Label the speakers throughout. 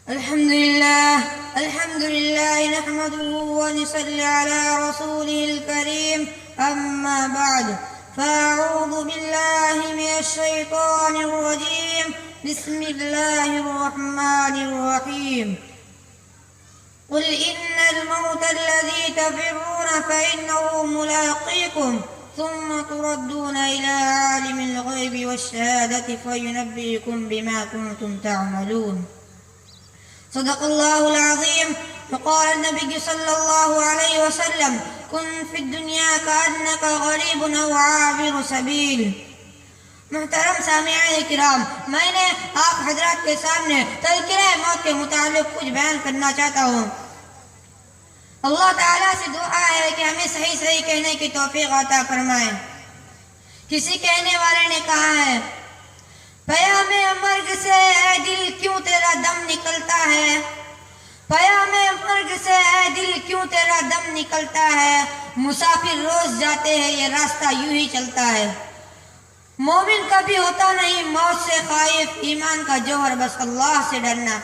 Speaker 1: الحمد لله نحمده ونصلي على رسوله الكريم أما بعد فأعوذ بالله من الشيطان الرجيم بسم الله الرحمن الرحيم قل إن الموت الذي تفرون فإنه ملاقيكم ثم تردون إلى عالم الغيب والشهادة فينبئكم بما كنتم تعملون صدق الله العظيم. وقال النبي صلى الله عليه وسلم كن في الدنيا كأنك غريب أو عابر سبيل. محترم سامعین کرام، میں نے آپ حضرات کے سامنے تذکرہ موت کے متعلق کچھ بیان کرنا چاہتا ہوں. اللہ تعالیٰ سے دعا ہے کہ ہمیں صحیح صحیح کہنے کی توفیق عطا فرمائے. کسی کہنے والے نے کہا ہے، پیام مرگ سے اے دل کیوں تیرا دم نکلتا ہے، پیام مرگ سے اے دل کیوں تیرا دم نکلتا ہے، مسافر روز جاتے ہیں یہ راستہ یوں ہی چلتا ہے. مومن کبھی ہوتا نہیں موت سے خائف، ایمان کا جوہر بس اللہ سے ڈرنا.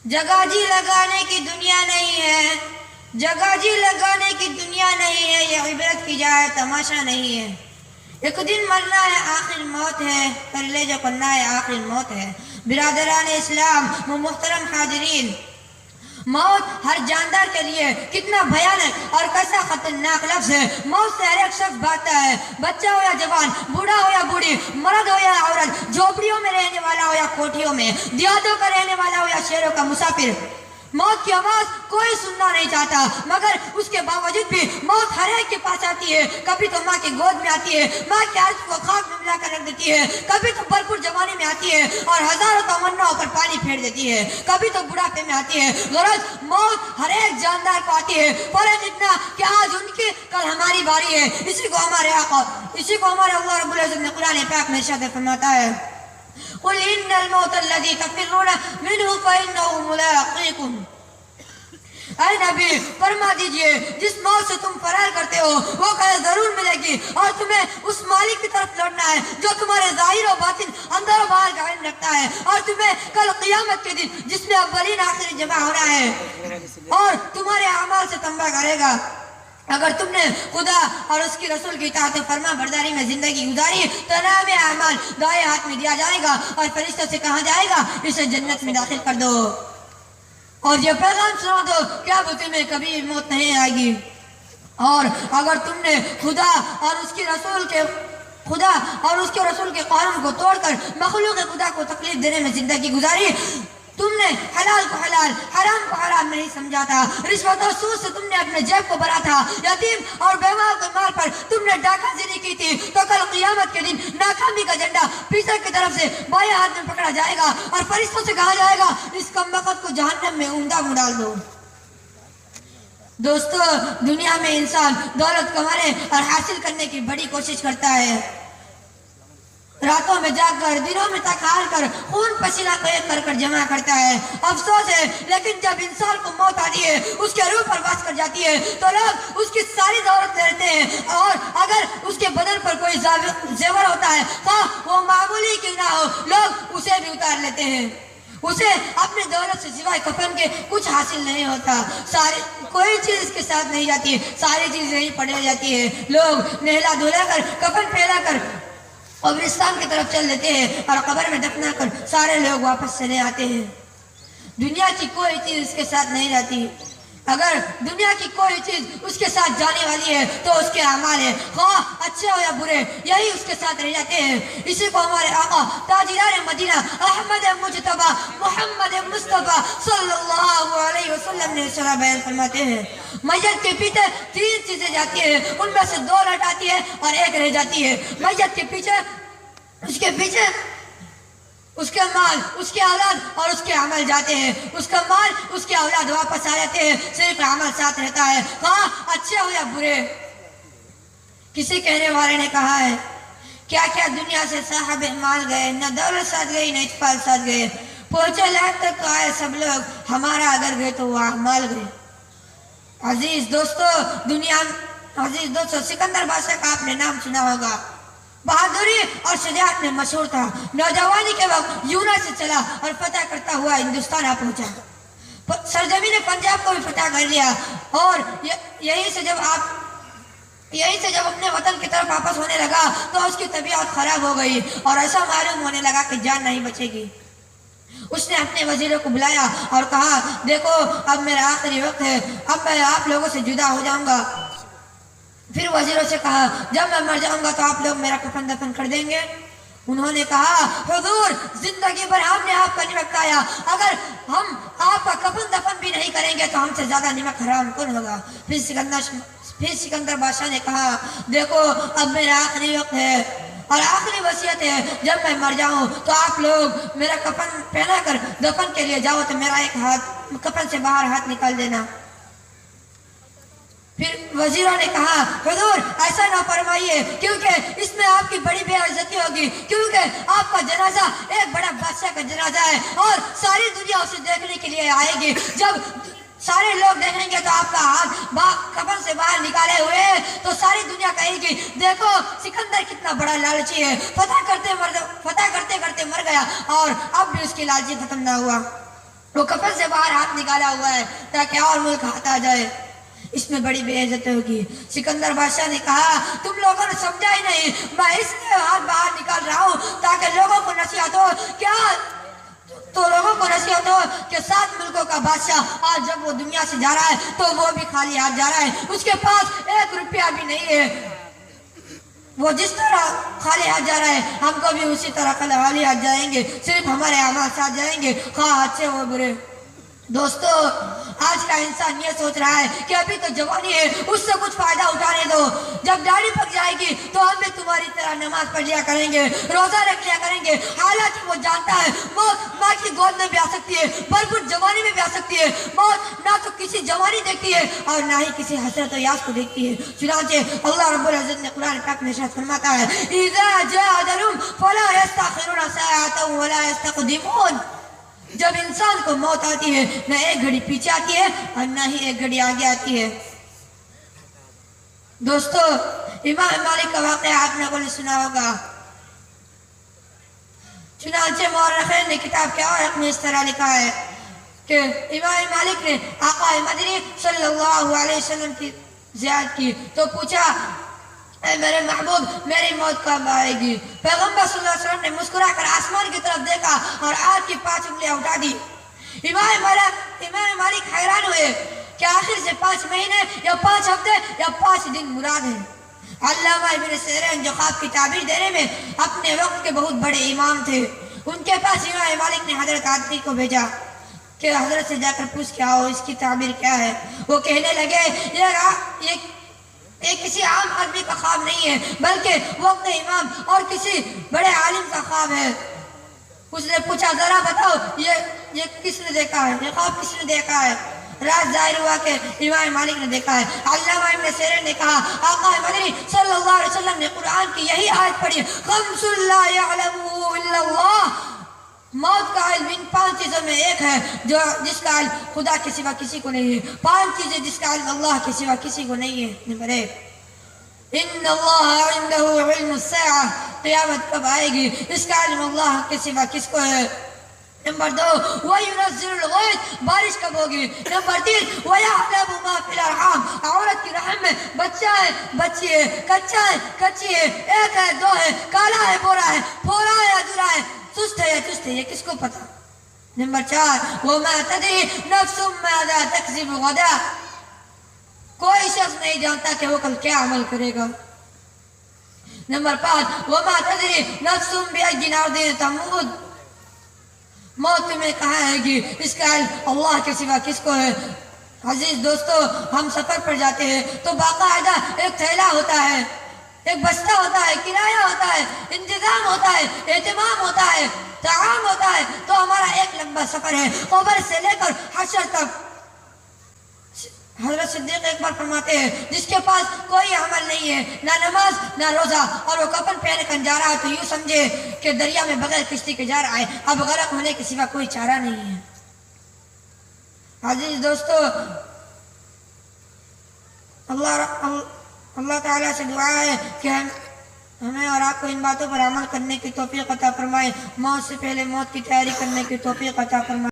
Speaker 1: جگہ جی لگانے کی دنیا نہیں ہے، جگہ جی لگانے کی دنیا نہیں ہے، یہ عبرت کی جائے تماشا نہیں ہے. ایک دن مرنا ہے آخر موت ہے، کر لے جو کرنا ہے آخر موت ہے. برادران اسلام و محترم حاضرین، موت ہر جاندار کے لیے کتنا بھیانک اور کیسا خطرناک لفظ ہے. موت سے ہر ایک شخص بھاگتا ہے، بچہ ہو یا جوان، بوڑھا ہو یا بوڑھی، مرد ہو یا عورت، جھوپڑیوں میں رہنے والا ہو یا کوٹھیوں میں، دیہاتوں کا رہنے والا ہو یا شہروں کا مسافر. موت کی آواز کوئی سننا نہیں چاہتا، مگر اس کے باوجود بھی موت ہر ایک کے پاس آتی ہے. کبھی تو ماں کی گود میں آتی ہے، ماں کے عرض کو خاک میں ملا کر رکھ دیتی ہے، کبھی تو بھرپور جوانی میں آتی ہے اور ہزاروں تمناؤں پر پانی پھیر دیتی ہے، کبھی تو بڑھاپے میں آتی ہے. غرض موت ہر ایک جاندار کو آتی ہے، فرق اتنا کہ آج ان کی کل ہماری باری ہے. اسی کو ہمارے اللہ رب العزت نے قرآن پاک میں ارشاد فرماتا ہے، قل ان الموت الذي تفرون منه فانه ملاقيكم. اے نبی فرما دیجئے جس موت سے تم فرار کرتے ہو وہ کل ضرور ملے گی، اور تمہیں اس مالک کی طرف لوٹنا ہے جو تمہارے ظاہر و باطن اندر و باہر کا علم رکھتا ہے، اور تمہیں کل قیامت کے دن جس میں اولین آخری جمع ہونا ہے اور تمہارے اعمال سے تنبیہ کرے گا. اگر تم نے خدا اور اس کی رسول کی اطاعت و فرما برداری میں زندگی گزاری تو نام اعمال دائیں ہاتھ میں دیا جائے گا اور فرشتوں سے کہا جائے گا اسے جنت میں داخل کر دو اور یہ پیغام سنا دو کیا وہ تمہیں کبھی موت نہیں آئے گی. اور اگر تم نے خدا اور اس کے رسول کے قانون کو توڑ کر مخلوق خدا کو تکلیف دینے میں زندگی گزاری، تم نے حلال کو حلال، حرام کو حرام نہیں سمجھا تھا، رشوت اور سود سے تم نے اپنے جیب کو بھرا تھا، یتیم اور بیوہ کے مال پر تم نے ڈاکہ زنی کی تھی، تو کل قیامت کے دن ناکامی کا جھنڈا پیچھے کی طرف سے بائیں ہاتھ میں پکڑا جائے گا اور فرشتوں سے کہا جائے گا اس کمبخت کو جہنم میں عمدہ میں ڈال دو. دوستو، دنیا میں انسان دولت کمانے اور حاصل کرنے کی بڑی کوشش کرتا ہے، راتوں میں جاگ کر، دنوں میں تکھار کر، خون پسینہ کو ایک کر جمع کرتا ہے. افسوس ہے لیکن جب انسان کو موت آتی ہے، اس کے روح پر واس کر جاتی ہے تو لوگ اس کی ساری دولت لیتے ہیں، اور اگر اس کے بدن پر کوئی زیور ہوتا ہے تو وہ معمولی کیوں نہ ہو لوگ اسے بھی اتار لیتے ہیں. اسے اپنی دولت سے سوائے کفن کے کچھ حاصل نہیں ہوتا، کوئی چیز اس کے ساتھ نہیں جاتی، ساری چیزیں یہیں پڑے جاتی ہے. لوگ نہلا دھلا کر، کفن پھیلا کر قبرستان کی طرف چل لیتے ہیں اور قبر میں دفنا کر سارے لوگ واپس چلے آتے ہیں. دنیا کی کوئی چیز اس کے ساتھ نہیں جاتی. اگر دنیا کی کوئی چیز اس کے ساتھ جانے والی ہے تو اس کے اعمال ہے، خواہ اچھے ہو یا برے، یہی اس کے ساتھ رہ جاتے ہیں. اسی کو ہمارے آقا تاجدار مدینہ احمد مجتبی محمد مصطفیٰ صلی اللہ علیہ وسلم نے ارشاد بیان فرماتے ہیں، میت کے پیچھے تین چیزیں جاتی ہیں، ان میں سے دو لوٹ آتی ہے اور ایک رہ جاتی ہے. میت کے پیچھے اس کے مال، اس کے اولاد اور اس کے عمل جاتے ہیں. اس کا مال، اس کے اولاد واپس آ جاتے ہیں، صرف عمل ساتھ رہتا ہے، ہاں اچھے ہو یا برے. کسی کہنے والے نے کہا ہے کیا کیا دنیا سے صاحب مال گئے، نہ دولت ساتھ گئی نہ اطفال ساتھ گئے، پہنچے لائق تک تو آئے سب لوگ، ہمارا اگر گئے تو وہ اعمال گئے. عزیز دوستو، سکندر بادشاہ کا آپ نے نام سنا ہوگا. بہادری اور شجاعت میں مشہور تھا. نوجوانی کے وقت یونا سے چلا اور فتح کرتا ہوا ہندوستان آ پہنچا. سرزمین پنجاب کو بھی فتح کر لیا. اور یہی سے جب اپنے وطن کی طرف واپس ہونے لگا تو اس کی طبیعت خراب ہو گئی اور ایسا معلوم ہونے لگا کہ جان نہیں بچے گی. اس نے اپنے وزیروں کو بلایا اور کہا دیکھو اب میرا آخری وقت ہے, اب میں آپ لوگوں سے جدا ہو جاؤں گا. پھر وزیروں سے کہا جب میں مر جاؤں گا تو آپ لوگ میرا کفن دفن کر دیں گے. انہوں نے کہا حضور زندگی بھر ہم نے آپ کا نمک کھایا, اگر ہم آپ کا کفن دفن بھی نہیں کریں گے تو ہم سے زیادہ نمک حرام کون ہوگا. پھر سکندر بادشاہ نے کہا دیکھو اب میرا آخری وقت ہے اور آخری وصیت ہے, جب میں مر جاؤں تو آپ لوگ میرا کفن پہنا کر دفن کے لیے جاؤ تو میرا ایک ہاتھ کفن سے باہر ہاتھ نکال دینا. پھر وزیروں نے کہا حضور ایسا نہ فرمائیے کیونکہ اس میں آپ کی بڑی بے عزتی ہوگی, کیونکہ آپ کا جنازہ ایک بڑا بادشاہ کا جنازہ ہے اور ساری دنیا اسے دیکھنے کے لیے آئے گی. جب سارے لوگ دیکھیں گے تو آپ کا ہاتھ کفن سے باہر نکالے ہوئے تو ساری دنیا کہے گی دیکھو سکندر کتنا بڑا لالچی ہے, فتح کرتے کرتے مر گیا اور اب بھی اس کی لالچی ختم نہ ہوا. وہ کفن سے باہر ہاتھ نکالا ہوا ہے تاکہ اور ملک ہاتھ آ جائے. اس میں بڑی بے عزت ہوگی. سکندر بادشاہ نے کہا تم لوگوں نے سمجھا ہی نہیں, میں اس لیے ہاتھ باہر نکال رہا ہوں تاکہ لوگوں کو نصیحت ہو کہ 7 ملکوں کا بادشاہ آج جب وہ دنیا سے جا رہا ہے تو وہ بھی خالی ہاتھ جا رہا ہے, اس کے پاس 1 روپیہ بھی نہیں ہے. وہ جس طرح خالی ہاتھ جا رہا ہے ہم کو بھی اسی طرح خالی ہاتھ جائیں گے, صرف ہمارے اعمال ساتھ جائیں گے خواہ اچھے ہو برے. دوستو آج کا انسان یہ سوچ رہا ہے کہ ابھی تو جوانی ہے, اس سے کچھ فائدہ اٹھانے دو, جب داڑھی پک جائے گی تو ہم بھی تمہاری طرح نماز پڑھ لیا کریں گے, روزہ رکھ لیا کریں گے. حالانکہ وہ جانتا ہے موت ماں کی گود میں بھی آ سکتی ہے, بھرپور جوانی میں بھی آ سکتی ہے. موت نہ تو کسی جوانی دیکھتی ہے اور نہ ہی کسی حسرت و یاس کو دیکھتی ہے. چنانچہ اللہ رب العزت نے قرآن پاک میں ارشاد فرماتا ہے اذا جاء اجلهم فلا يستأخرون ساعة ولا يستقدمون. جب انسان کو موت آتی ہے نہ ایک گھڑی پیچھے آتی ہے اور نہ ہی ایک گھڑی آگے آتی ہے. دوستو امام مالک کا واقعہ آپ لوگوں نے سنا ہوگا. چنانچہ مورخین نے کتاب کے اور میں اس طرح لکھا ہے کہ امام مالک نے آقا مدنی صلی اللہ علیہ وسلم کی زیارت کی تو پوچھا اے میرے محبوب میری موت کب آئے گی. پیغمبر صلی اللہ علیہ وسلم نے مسکرا کر آسمان کی طرف دیکھا اور آگ کی 5 انگلیاں اٹھا دی. امام مالک حیران ہوئے کہ آخر سے 5 مہینے یا 5 ہفتے یا 5 دن مراد ہیں. علامہ ابن سیرین جو خواب کی تعبیر دینے میں اپنے وقت کے بہت بڑے امام تھے, ان کے پاس امام مالک نے حضرت عادی کو بھیجا کہ حضرت سے جا کر پوچھ کے آؤ اس کی تعبیر کیا ہے. وہ کہنے لگے یہ کسی عام آدمی کا خواب نہیں ہے بلکہ وقت امام اور کسی بڑے عالم کا خواب ہے. اس نے پوچھا ذرا بتاؤ یہ کس نے دیکھا ہے, یہ خواب کس نے دیکھا ہے. راز ظاہر ہوا کہ امام مالک نے دیکھا ہے. علامہ ابن سیرین نے کہا آقا مدنی صلی اللہ علیہ وسلم نے قرآن کی یہی آیت پڑھی خمس لا يعلمه الا اللہ. موت کا علم ان 5 چیزوں میں ایک ہے جس کا علم خدا کے سوا کسی کو نہیں ہے. 5 چیزیں جس کا علم اللہ کے سوا کسی کو نہیں ہے. نمبر 1 ان اللہ عنده علم الساعہ, قیامت کب آئے گی اس کا علم اللہ کے سوا کس کو ہے. نمبر 2 وَيُنَزِّلُ الْغَيْثَ, بارش کب ہوگی. نمبر 3 وَيَعْلَمُ مَا فِي الْأَرْحَامِ, عورت کی رحم میں بچہ ہے بچی ہے, کچا ہے کچی ہے, 1 ہے 2 ہے, کالا ہے بورا ہے, پھوڑا ہے ادھورا ہے, سست ہے یا چست ہے, یہ کس کو پتا. نمبر 4 وَمَا تَدْرِي نَفْسٌ مَاذَا تَكْسِبُ غَدًا, کوئی شخص نہیں جانتا کہ وہ کل کیا عمل کرے گا. نمبر 5 وَمَا تَدْرِي نَفْسٌ بِأَيِّ أَرْضٍ تَمُوتُ, موت تمہیں کہاں ہے گی اس کا علم اللہ کے سوا کس کو ہے. عزیز دوستو ہم سفر پر جاتے ہیں تو باقاعدہ ایک تھیلا ہوتا ہے, ایک بستہ ہوتا ہے, کرایہ ہوتا ہے, انتظام ہوتا ہے, اہتمام ہوتا ہے, طعام ہوتا ہے. تو ہمارا ایک لمبا سفر ہے قبر سے لے کر حشر تک. حضرت صدیق ایک بار فرماتے ہیں جس کے پاس کوئی عمل نہیں ہے, نہ نماز نہ روزہ, اور وہ کفن پہن کر جا رہا ہے تو یوں سمجھے کہ دریا میں بغیر کشتی کے جا رہا ہے, اب غرق ہونے کے سوا کوئی چارہ نہیں ہے. عزیز دوستو اللہ تعالیٰ سے دعا ہے کہ ہمیں اور آپ کو ان باتوں پر عمل کرنے کی توفیق عطا فرمائے، موت سے پہلے موت کی تیاری کرنے کی توفیق عطا فرمائے۔